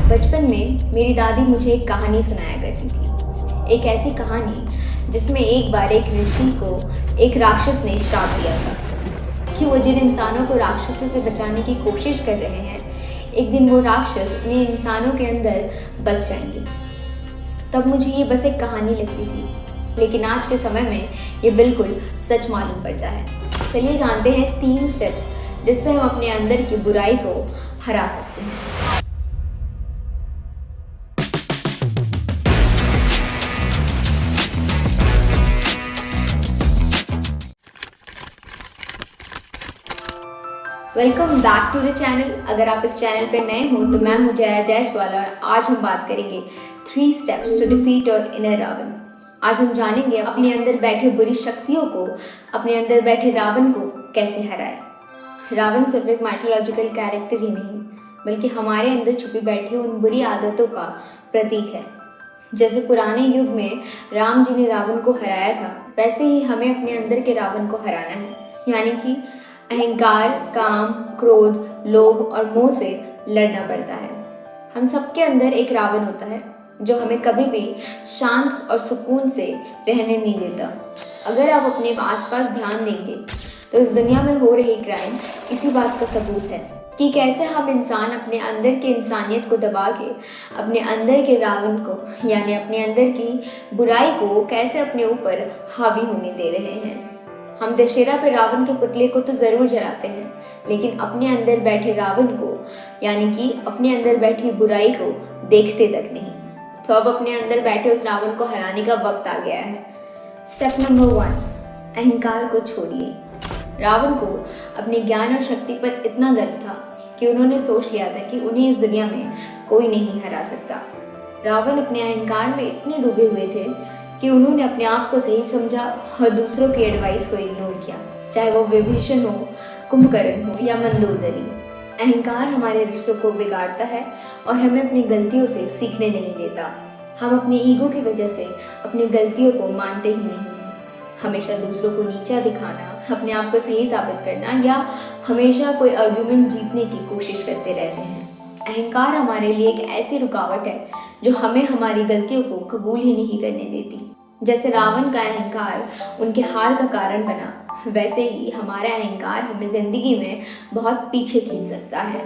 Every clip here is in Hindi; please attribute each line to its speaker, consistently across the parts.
Speaker 1: बचपन में मेरी दादी मुझे एक कहानी सुनाया करती थी। एक ऐसी कहानी जिसमें एक बार एक ऋषि को एक राक्षस ने श्राप दिया था कि वो जिन इंसानों को राक्षसों से बचाने की कोशिश कर रहे हैं, एक दिन वो राक्षस उन्हें इंसानों के अंदर बस जाएंगे। तब मुझे ये बस एक कहानी लगती थी, लेकिन आज के समय में ये बिल्कुल सच मालूम पड़ता है। चलिए जानते हैं 3 स्टेप्स जिससे हम अपने अंदर की बुराई को हरा सकते हैं। Welcome back to the channel. अगर आप इस चैनल पे नए हो तो मैं हूँ जया जायसवाल और आज हम बात करेंगे 3 steps to defeat your inner Ravan. आज हम जानेंगे अपने अंदर बैठे बुरी शक्तियों को, अपने अंदर बैठे रावण को कैसे हराए। रावण सिर्फ एक माइथोलॉजिकल कैरेक्टर ही नहीं, बल्कि हमारे अंदर छुपी बैठी उन बुरी आदतों का प्रतीक है। जैसे पुराने युग में राम जी ने रावण को हराया था, वैसे ही हमें अपने अंदर के रावण को हराना है, यानी कि अहंकार, काम, क्रोध, लोभ और मोह से लड़ना पड़ता है। हम सबके अंदर एक रावण होता है जो हमें कभी भी शांत और सुकून से रहने नहीं देता। अगर आप अपने आसपास ध्यान देंगे तो इस दुनिया में हो रही क्राइम इसी बात का सबूत है कि कैसे हम इंसान अपने अंदर के इंसानियत को दबा के अपने अंदर के रावण को, यानी अपने अंदर की बुराई को कैसे अपने ऊपर हावी होने दे रहे हैं। हम दशहरा पे रावण के पुतले को तो ज़रूर जलाते हैं, लेकिन अपने अंदर बैठे रावण को, यानी कि अपने अंदर बैठी बुराई को देखते तक नहीं। तो अब अपने अंदर बैठे उस रावण को हराने का वक्त आ गया है। स्टेप नंबर 1, अहंकार को छोड़िए। रावण को अपने ज्ञान और शक्ति पर इतना गर्व था कि उन्होंने सोच लिया था कि उन्हें इस दुनिया में कोई नहीं हरा सकता। रावण अपने अहंकार में इतने डूबे हुए थे कि उन्होंने अपने आप को सही समझा और दूसरों की एडवाइस को इग्नोर किया, चाहे वो विभीषण हो, कुंभकर्ण हो या मंदोदरी। अहंकार हमारे रिश्तों को बिगाड़ता है और हमें अपनी गलतियों से सीखने नहीं देता। हम अपने ईगो की वजह से अपनी गलतियों को मानते ही नहीं हैं। हमेशा दूसरों को नीचा दिखाना, अपने आप को सही साबित करना या हमेशा कोई आर्गुमेंट जीतने की कोशिश करते रहते हैं। अहंकार हमारे लिए एक ऐसी रुकावट है जो हमें हमारी गलतियों को कबूल ही नहीं करने देती। जैसे रावण का अहंकार उनके हार का कारण बना, वैसे ही हमारा अहंकार हमें जिंदगी में बहुत पीछे खींच सकता है।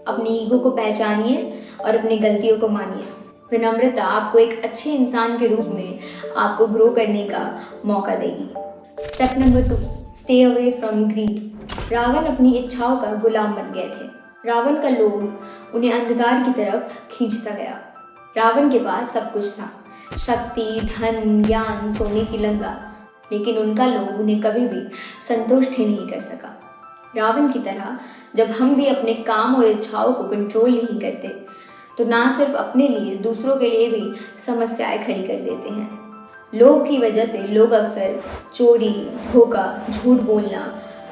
Speaker 1: अपनी ईगो को पहचानिए और अपनी गलतियों को मानिए। विनम्रता आपको एक अच्छे इंसान के रूप में आपको ग्रो करने का मौका देगी। Step number 2, stay away from greed. Ravan अपनी इच्छाओं का गुलाम बन गए थे। रावण का लोभ उन्हें अंधकार की तरफ खींचता गया। रावण के पास सब कुछ था, शक्ति, धन, ज्ञान, सोने की लंका, लेकिन उनका लोभ उन्हें कभी भी संतुष्ट ही नहीं कर सका। रावण की तरह जब हम भी अपने काम और इच्छाओं को कंट्रोल नहीं करते तो ना सिर्फ अपने लिए, दूसरों के लिए भी समस्याएं खड़ी कर देते हैं। लोभ की वजह से लोग अक्सर चोरी, धोखा, झूठ बोलना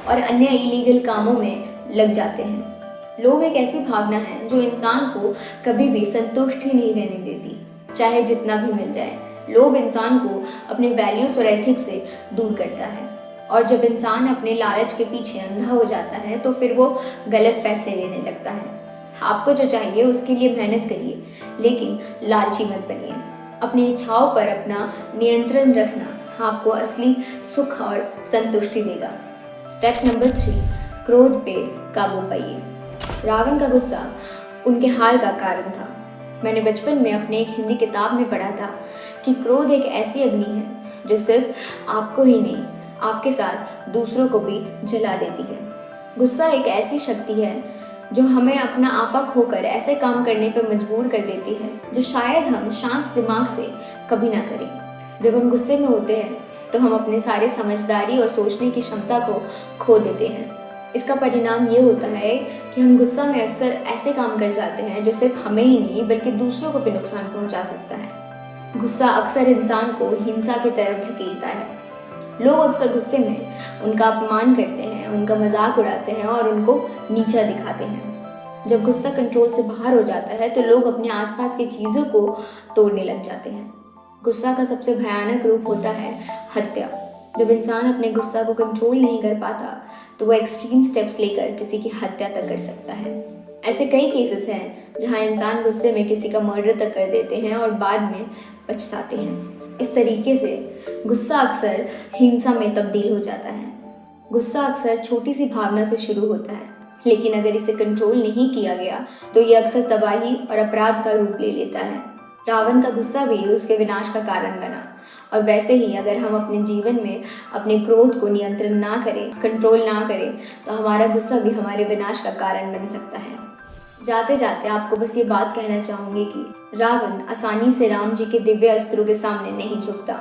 Speaker 1: और अन्य इलीगल कामों में लग जाते हैं। लोभ एक ऐसी भावना है जो इंसान को कभी भी संतुष्ट ही नहीं रहने देती, चाहे जितना भी मिल जाए। लोभ इंसान को अपने वैल्यूज और एथिक्स से दूर करता है, और जब इंसान अपने लालच के पीछे अंधा हो जाता है तो फिर वो गलत फैसले लेने लगता है। आपको जो चाहिए उसके लिए मेहनत करिए, लेकिन लालची मत बनिए। अपनी इच्छाओं पर अपना नियंत्रण रखना आपको असली सुख और संतुष्टि देगा। स्टेप नंबर 3, क्रोध पे काबू पाइए। रावण का गुस्सा उनके हार का कारण था। मैंने बचपन में अपने एक हिंदी किताब में पढ़ा था कि क्रोध एक ऐसी अग्नि है जो सिर्फ आपको ही नहीं, आपके साथ दूसरों को भी जला देती है। गुस्सा एक ऐसी शक्ति है जो हमें अपना आपा खोकर ऐसे काम करने पर मजबूर कर देती है जो शायद हम शांत दिमाग से कभी ना करें। जब हम गुस्से में होते हैं तो हम अपने सारे समझदारी और सोचने की क्षमता को खो देते हैं। इसका परिणाम ये होता है कि हम गुस्सा में अक्सर ऐसे काम कर जाते हैं जो सिर्फ हमें ही नहीं बल्कि दूसरों को भी नुकसान पहुंचा सकता है। गुस्सा अक्सर इंसान को हिंसा की तरफ ढकेलता है। लोग अक्सर गुस्से में उनका अपमान करते हैं, उनका मजाक उड़ाते हैं और उनको नीचा दिखाते हैं। जब गुस्सा कंट्रोल से बाहर हो जाता है तो लोग अपने आसपास की चीज़ों को तोड़ने लग जाते हैं। गुस्सा का सबसे भयानक रूप होता है हत्या। जब इंसान अपने गुस्सा को कंट्रोल नहीं कर पाता तो वो एक्सट्रीम स्टेप्स लेकर किसी की हत्या तक कर सकता है। ऐसे कई केसेस हैं जहां इंसान गुस्से में किसी का मर्डर तक कर देते हैं और बाद में पछताते हैं। इस तरीके से गुस्सा अक्सर हिंसा में तब्दील हो जाता है। गुस्सा अक्सर छोटी सी भावना से शुरू होता है, लेकिन अगर इसे कंट्रोल नहीं किया गया तो ये अक्सर तबाही और अपराध का रूप ले लेता है। रावण का गुस्सा भी उसके विनाश का कारण बना, और वैसे ही अगर हम अपने जीवन में अपने क्रोध को नियंत्रण ना करें, कंट्रोल ना करें, तो हमारा गुस्सा भी हमारे विनाश का कारण बन सकता है। जाते जाते आपको बस ये बात कहना चाहूँगी कि रावण आसानी से राम जी के दिव्य अस्त्रों के सामने नहीं झुकता।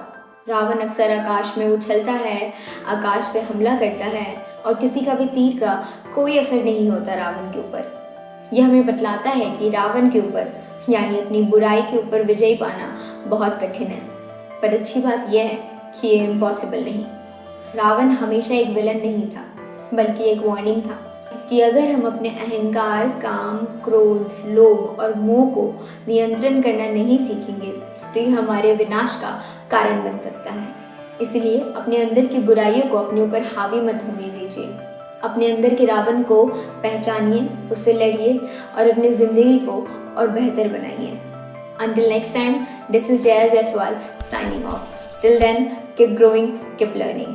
Speaker 1: रावण अक्सर आकाश में उछलता है, आकाश से हमला करता है, और किसी का भी तीर का कोई असर नहीं होता रावण के ऊपर। यह हमें बतलाता है कि रावण के ऊपर, यानी अपनी बुराई के ऊपर विजय पाना बहुत कठिन है। पर अच्छी बात यह है कि ये इम्पॉसिबल नहीं। रावण हमेशा एक विलन नहीं था, बल्कि एक वार्निंग था कि अगर हम अपने अहंकार, काम, क्रोध, लोभ और मोह को नियंत्रण करना नहीं सीखेंगे तो ये हमारे विनाश का कारण बन सकता है। इसलिए अपने अंदर की बुराइयों को अपने ऊपर हावी मत होने दीजिए। अपने अंदर के रावण को पहचानिए, उससे लड़िए और अपनी ज़िंदगी को और बेहतर बनाइए। Until next time, this is Jaya Jaiswal signing off. Till then, keep growing, keep learning.